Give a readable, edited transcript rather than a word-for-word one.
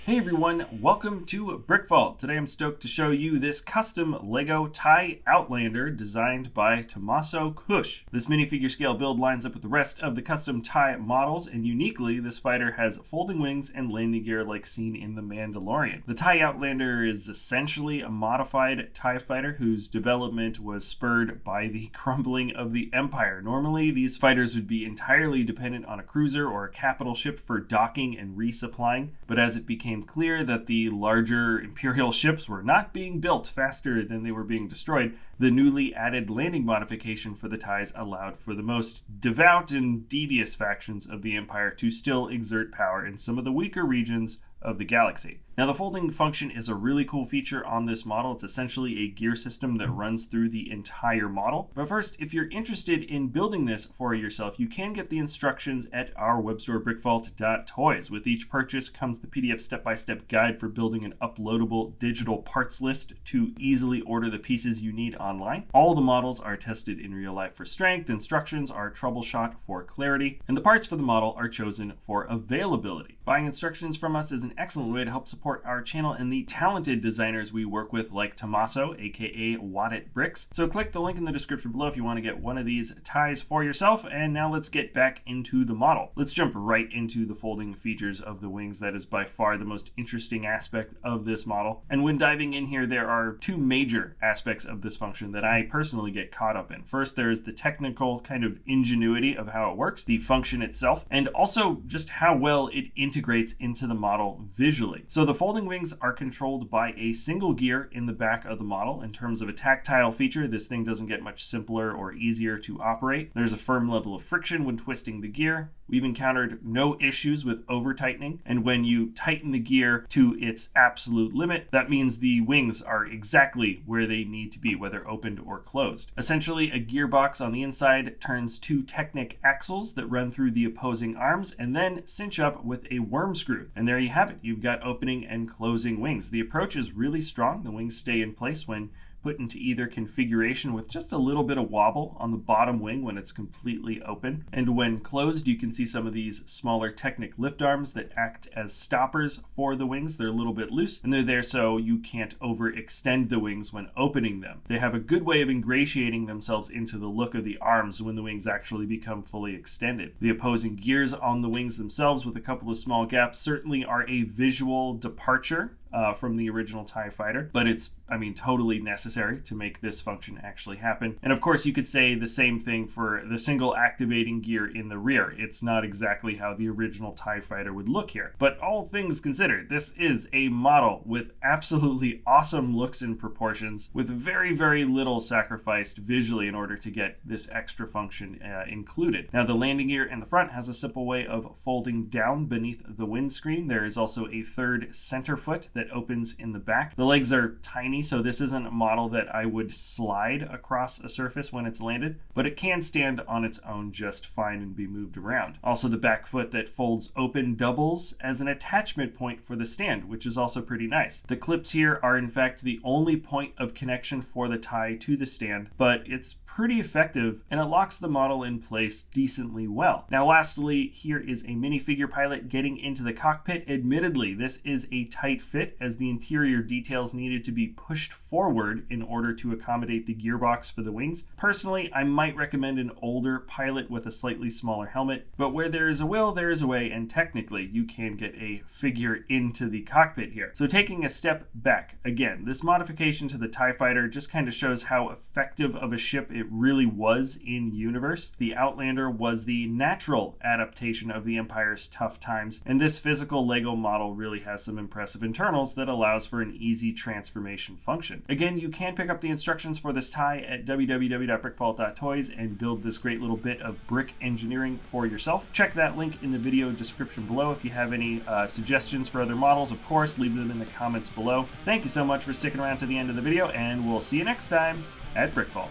Hey everyone, welcome to BrickVault. Today I'm stoked to show you this custom LEGO TIE Outlander designed by Tommaso Kush. This minifigure scale build lines up with the rest of the custom TIE models, and uniquely this fighter has folding wings and landing gear like seen in The Mandalorian. The TIE Outlander is essentially a modified TIE fighter whose development was spurred by the crumbling of the Empire. Normally these fighters would be entirely dependent on a cruiser or a capital ship for docking and resupplying, but as it became clear that the larger Imperial ships were not being built faster than they were being destroyed, the newly added landing modification for the TIEs allowed for the most devout and devious factions of the Empire to still exert power in some of the weaker regions of the galaxy. Now, the folding function is a really cool feature on this model. It's essentially a gear system that runs through the entire model. But first, if you're interested in building this for yourself, you can get the instructions at our web store, BrickVault.toys. With each purchase comes the PDF step-by-step guide for building an uploadable digital parts list to easily order the pieces you need online. All the models are tested in real life for strength, instructions are troubleshot for clarity, and the parts for the model are chosen for availability. Buying instructions from us is an excellent way to help support our channel and the talented designers we work with, like Tommaso, aka Watt Bricks. So click the link in the description below if you want to get one of these ties for yourself. And now let's get back into the model. Let's jump right into the folding features of the wings. That is by far the most interesting aspect of this model. And when diving in here, there are two major aspects of this function that I personally get caught up in. First, there's the technical kind of ingenuity of how it works, the function itself, and also just how well it integrates into the model visually. So the folding wings are controlled by a single gear in the back of the model. In terms of a tactile feature, this thing doesn't get much simpler or easier to operate. There's a firm level of friction when twisting the gear. We've encountered no issues with over tightening, and when you tighten the gear to its absolute limit, that means the wings are exactly where they need to be, whether opened or closed. Essentially, a gearbox on the inside turns two Technic axles that run through the opposing arms and then cinch up with a worm screw. And there you have it. You've got opening and closing wings. The approach is really strong. The wings stay in place when put into either configuration with just a little bit of wobble on the bottom wing when it's completely open. And when closed, you can see some of these smaller Technic lift arms that act as stoppers for the wings. They're a little bit loose, and they're there so you can't overextend the wings when opening them. They have a good way of ingratiating themselves into the look of the arms when the wings actually become fully extended. The opposing gears on the wings themselves, with a couple of small gaps, certainly are a visual departure from the original TIE fighter, but it's, totally necessary to make this function actually happen. And of course, you could say the same thing for the single activating gear in the rear. It's not exactly how the original TIE fighter would look here, but all things considered, this is a model with absolutely awesome looks and proportions, with very, very little sacrificed visually in order to get this extra function included. Now, the landing gear in the front has a simple way of folding down beneath the windscreen. There is also a third center foot that opens in the back. The legs are tiny, so this isn't a model that I would slide across a surface when it's landed, but it can stand on its own just fine and be moved around. Also, the back foot that folds open doubles as an attachment point for the stand, which is also pretty nice. The clips here are in fact the only point of connection for the TIE to the stand, but it's pretty effective and it locks the model in place decently well. Now, lastly, here is a minifigure pilot getting into the cockpit. Admittedly, this is a tight fit as the interior details needed to be pushed forward in order to accommodate the gearbox for the wings. Personally, I might recommend an older pilot with a slightly smaller helmet, but where there is a will, there is a way, and technically you can get a figure into the cockpit here. So taking a step back, again, this modification to the TIE fighter just kind of shows how effective of a ship it really was in universe. The Outlander was the natural adaptation of the Empire's tough times, and this physical LEGO model really has some impressive internals panels that allows for an easy transformation function. Again, you can pick up the instructions for this TIE at www.brickvault.toys and build this great little bit of brick engineering for yourself. Check that link in the video description below. If you have any suggestions for other models, of course, leave them in the comments below. Thank you so much for sticking around to the end of the video, and we'll see you next time at BrickVault.